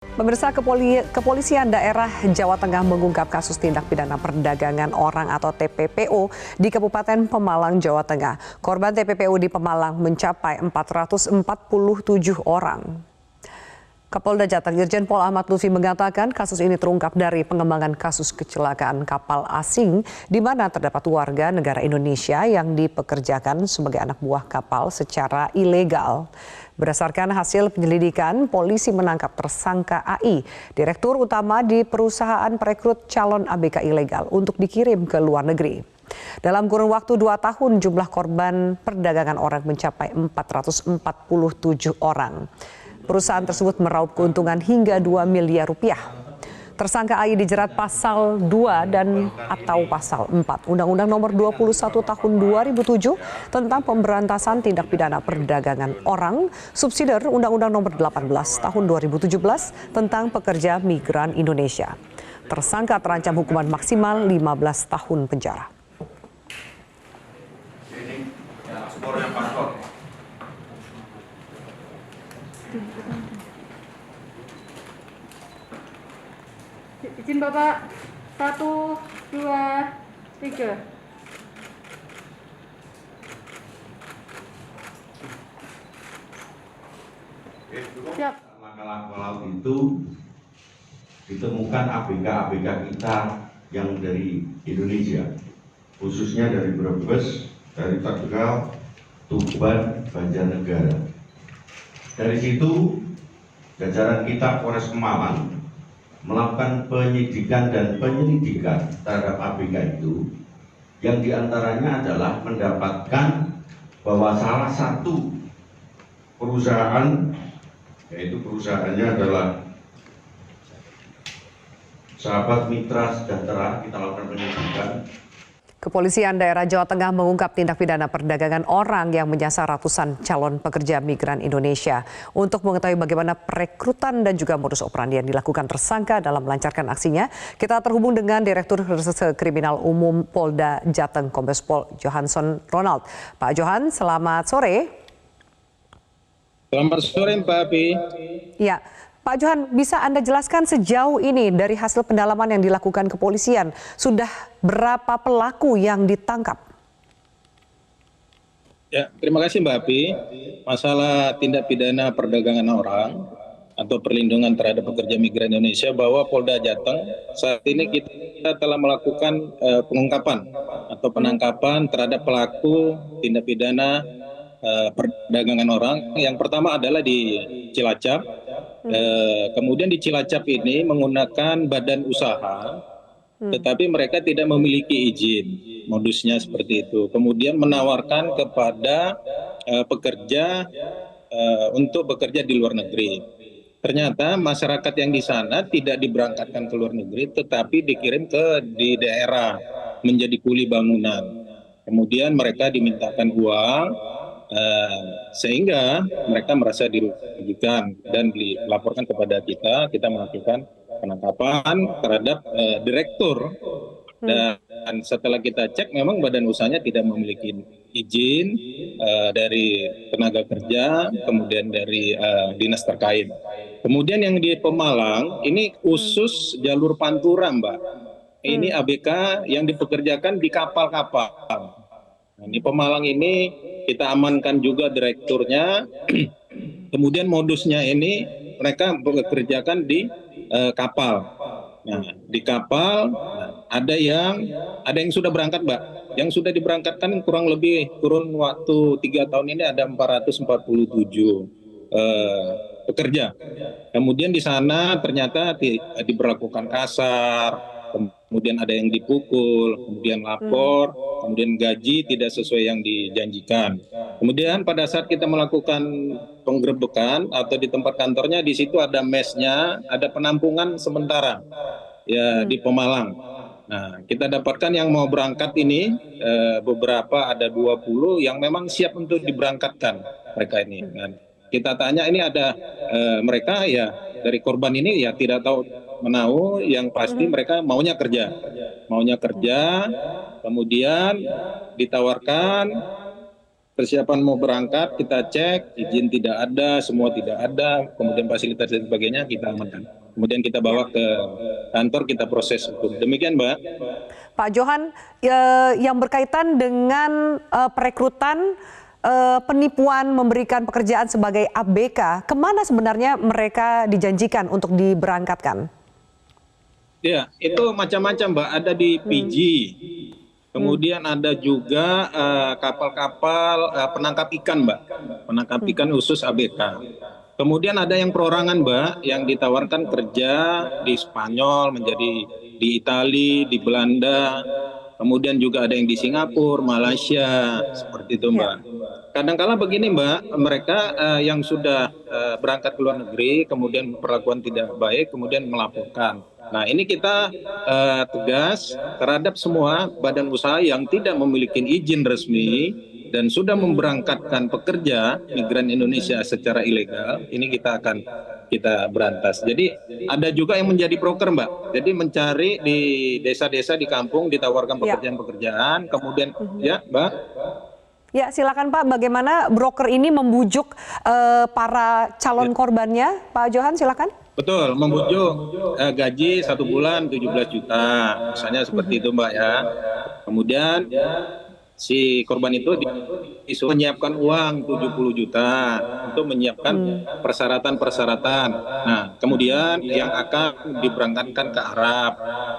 Pemirsa, Kepolisian Daerah Jawa Tengah mengungkap kasus tindak pidana perdagangan orang atau TPPO di Kabupaten Pemalang, Jawa Tengah. Korban TPPO di Pemalang mencapai 447 orang. Kapolda Jateng Irjen Pol Ahmad Lutfi mengatakan kasus ini terungkap dari pengembangan kasus kecelakaan kapal asing di mana terdapat warga negara Indonesia yang dipekerjakan sebagai anak buah kapal secara ilegal. Berdasarkan hasil penyelidikan, polisi menangkap tersangka AI, direktur utama di perusahaan perekrut calon ABK ilegal untuk dikirim ke luar negeri. Dalam kurun waktu 2 tahun, jumlah korban perdagangan orang mencapai 447 orang. Perusahaan tersebut meraup keuntungan hingga 2 miliar rupiah. Tersangka AI dijerat pasal 2 dan atau pasal 4 Undang-Undang Nomor 21 Tahun 2007 tentang pemberantasan tindak pidana perdagangan orang, subsidiar Undang-Undang Nomor 18 Tahun 2017 tentang pekerja migran Indonesia. Tersangka terancam hukuman maksimal 15 tahun penjara. Izin Bapak, 1, 2, 3. Siap. Langkah-langkah laut itu ditemukan ABK kita yang dari Indonesia, khususnya dari Brebes, dari Tegal, Tuban, Banjarnegara. Dari situ jajaran kita Polres Pemalang melakukan penyidikan dan penyelidikan terhadap ABK itu, yang diantaranya adalah mendapatkan bahwa salah satu perusahaan, yaitu perusahaannya adalah Sahabat Mitra Sejahtera, kita lakukan penyelidikan. Kepolisian Daerah Jawa Tengah mengungkap tindak pidana perdagangan orang yang menyasar ratusan calon pekerja migran Indonesia. Untuk mengetahui bagaimana perekrutan dan juga modus operandi yang dilakukan tersangka dalam melancarkan aksinya, kita terhubung dengan Direktur Reserse Kriminal Umum Polda Jateng, Kombes Pol Johanson Ronald. Pak Johan, selamat sore. Selamat sore, Mbak Api. Ya, Pak Johan, bisa Anda jelaskan sejauh ini dari hasil pendalaman yang dilakukan kepolisian, sudah berapa pelaku yang ditangkap? Ya, terima kasih Mbak Api. Masalah tindak pidana perdagangan orang atau perlindungan terhadap pekerja migran Indonesia, bahwa Polda Jateng saat ini kita telah melakukan pengungkapan atau penangkapan terhadap pelaku tindak pidana perdagangan orang. Yang pertama adalah di Cilacap. Kemudian di Cilacap ini menggunakan badan usaha, tetapi mereka tidak memiliki izin. Modusnya seperti itu. Kemudian menawarkan kepada pekerja untuk bekerja di luar negeri. Ternyata masyarakat yang di sana tidak diberangkatkan ke luar negeri, tetapi dikirim di daerah menjadi kuli bangunan. Kemudian mereka dimintakan uang, sehingga mereka merasa dirugikan dan dilaporkan kepada kita. Kita melakukan penangkapan terhadap direktur, dan setelah kita cek memang badan usahanya tidak memiliki izin dari tenaga kerja, kemudian dari dinas terkait. Kemudian yang di Pemalang ini khusus jalur Pantura, Mbak. Ini ABK yang dipekerjakan di kapal-kapal. Nah, di Pemalang ini kita amankan juga direkturnya. Kemudian modusnya ini mereka bekerjakan di kapal. Nah, di kapal ada yang sudah berangkat, Mbak. Yang sudah diberangkatkan kurang lebih kurun waktu 3 tahun ini ada 447 pekerja. Kemudian di sana ternyata diberlakukan kasar, kemudian ada yang dipukul, kemudian lapor, kemudian gaji tidak sesuai yang dijanjikan. Kemudian pada saat kita melakukan penggerebekan atau di tempat kantornya, di situ ada mesnya, ada penampungan sementara ya di Pemalang. Nah, kita dapatkan yang mau berangkat ini beberapa, ada 20 yang memang siap untuk diberangkatkan mereka ini. Nah, kita tanya ini ada mereka ya dari korban ini ya tidak tahu menahu, yang pasti mereka maunya kerja, kemudian ditawarkan persiapan mau berangkat kita cek, izin tidak ada, semua tidak ada, kemudian fasilitas dan sebagainya kita amankan. Kemudian kita bawa ke kantor, kita proses hukum. Demikian, Mbak. Pak Johan, yang berkaitan dengan perekrutan, penipuan memberikan pekerjaan sebagai ABK, kemana sebenarnya mereka dijanjikan untuk diberangkatkan? Ya, itu macam-macam, Mbak. Ada di Fiji. Kemudian ada juga kapal-kapal penangkap ikan, Mbak. Penangkap ikan khusus ABK. Kemudian ada yang perorangan, Mbak, yang ditawarkan kerja di Spanyol, menjadi di Italia, di Belanda. Kemudian juga ada yang di Singapura, Malaysia, seperti itu, Mbak. Kadang-kala begini, Mbak, mereka yang sudah berangkat ke luar negeri, kemudian perlakuan tidak baik, kemudian melaporkan. Nah, ini kita tegas terhadap semua badan usaha yang tidak memiliki izin resmi dan sudah memberangkatkan pekerja migran Indonesia secara ilegal. Ini kita berantas. Jadi ada juga yang menjadi broker, Mbak. Jadi mencari di desa-desa di kampung, ditawarkan pekerjaan-pekerjaan, kemudian ya, Mbak. Ya, silakan Pak. Bagaimana broker ini membujuk para calon korbannya, Pak Johan? Silakan. Betul, membujuk gaji 1 bulan 17 juta, misalnya seperti itu, Mbak, ya. Kemudian si korban itu disuruh menyiapkan uang 70 juta untuk menyiapkan persyaratan-persyaratan. Nah, kemudian yang akan diberangkatkan ke Arab.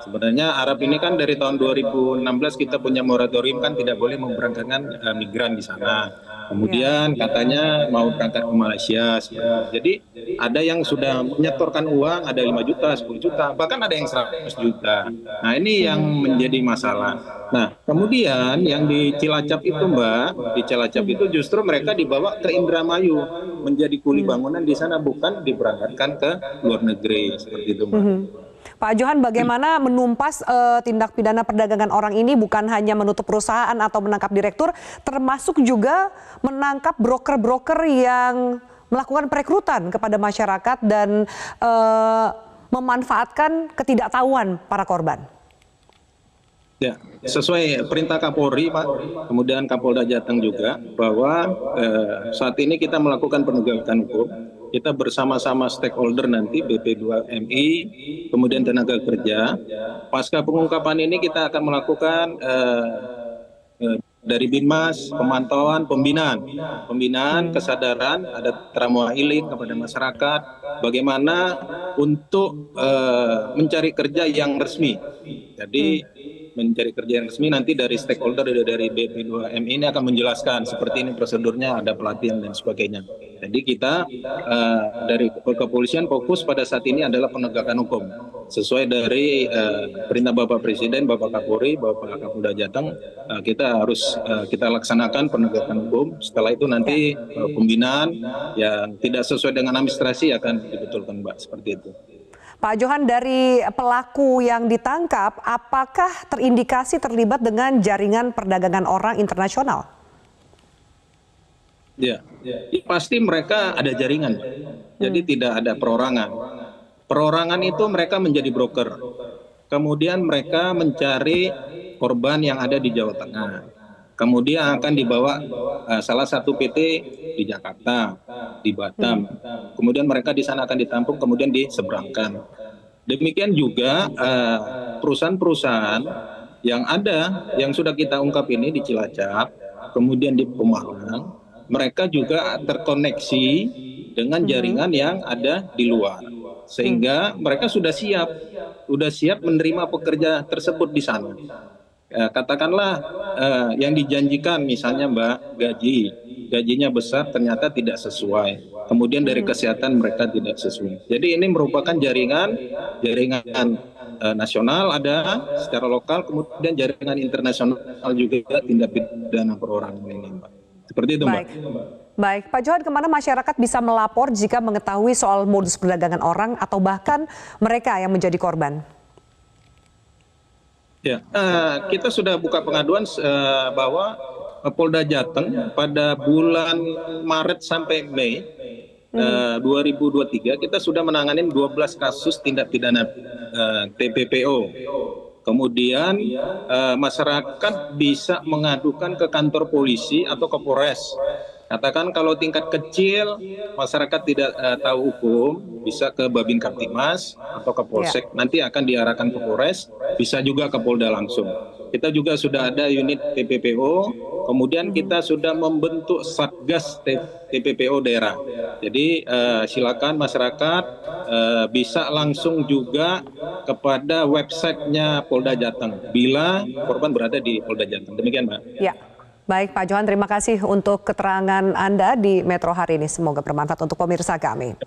Sebenarnya Arab ini kan dari tahun 2016 kita punya moratorium, kan tidak boleh memberangkatkan migran di sana. Kemudian katanya mau berangkat ke Malaysia. Jadi ada yang sudah menyetorkan uang, ada 5 juta, 10 juta, bahkan ada yang 100 juta. Nah, ini yang menjadi masalah. Nah, kemudian yang di Cilacap itu, Mbak, di Cilacap itu justru mereka dibawa ke Indramayu menjadi kuli bangunan di sana, bukan diberangkatkan ke luar negeri, seperti itu, Mbak. Pak Johan, bagaimana menumpas tindak pidana perdagangan orang ini bukan hanya menutup perusahaan atau menangkap direktur, termasuk juga menangkap broker-broker yang melakukan perekrutan kepada masyarakat dan memanfaatkan ketidaktahuan para korban? Ya, sesuai perintah Kapolri, Pak, kemudian Kapolda Jateng juga, bahwa saat ini kita melakukan penegakan hukum. Kita bersama-sama stakeholder nanti, BP2MI, kemudian tenaga kerja. Pasca pengungkapan ini kita akan melakukan dari Binmas, pemantauan, pembinaan kesadaran, ada trauma healing kepada masyarakat, bagaimana untuk mencari kerja yang resmi. Jadi mencari kerja yang resmi nanti dari stakeholder dari BP2MI ini akan menjelaskan seperti ini prosedurnya, ada pelatihan dan sebagainya. Jadi kita dari kepolisian fokus pada saat ini adalah penegakan hukum sesuai dari perintah Bapak Presiden, Bapak Kapolri, Bapak Kapolda Jateng. Kita harus kita laksanakan penegakan hukum. Setelah itu nanti pembinaan yang tidak sesuai dengan administrasi akan dibetulkan, Mbak, seperti itu. Pak Johan, dari pelaku yang ditangkap, apakah terindikasi terlibat dengan jaringan perdagangan orang internasional? Ya, pasti mereka ada jaringan. Jadi tidak ada perorangan. Perorangan itu mereka menjadi broker. Kemudian mereka mencari korban yang ada di Jawa Tengah. Kemudian akan dibawa salah satu PT di Jakarta, di Batam. Kemudian mereka di sana akan ditampung, kemudian diseberangkan. Demikian juga perusahaan-perusahaan yang ada, yang sudah kita ungkap ini di Cilacap, kemudian di Pemalang, mereka juga terkoneksi dengan jaringan yang ada di luar. Sehingga mereka sudah siap menerima pekerja tersebut di sana. Katakanlah yang dijanjikan misalnya, Mbak, gajinya besar ternyata tidak sesuai, kemudian dari kesehatan mereka tidak sesuai. Jadi ini merupakan jaringan nasional ada secara lokal, kemudian jaringan internasional juga tindak pidana perorangan ini, Mbak. Seperti itu, Mbak. Baik, Pak Johan, kemana masyarakat bisa melapor jika mengetahui soal modus perdagangan orang atau bahkan mereka yang menjadi korban? Ya, kita sudah buka pengaduan bahwa Polda Jateng pada bulan Maret sampai Mei 2023 kita sudah menangani 12 kasus tindak pidana TPPO. Kemudian masyarakat bisa mengadukan ke kantor polisi atau ke Polres. Katakan kalau tingkat kecil masyarakat tidak tahu hukum, bisa ke Babin Kamtibmas atau ke Polsek. Nanti akan diarahkan ke Polres, bisa juga ke Polda langsung. Kita juga sudah ada unit TPPO, kemudian kita sudah membentuk Satgas TPPO daerah. Jadi silakan masyarakat bisa langsung juga kepada websitenya Polda Jateng bila korban berada di Polda Jateng. Demikian, Mbak. Ya. Baik Pak Johan, terima kasih untuk keterangan Anda di Metro hari ini. Semoga bermanfaat untuk pemirsa kami.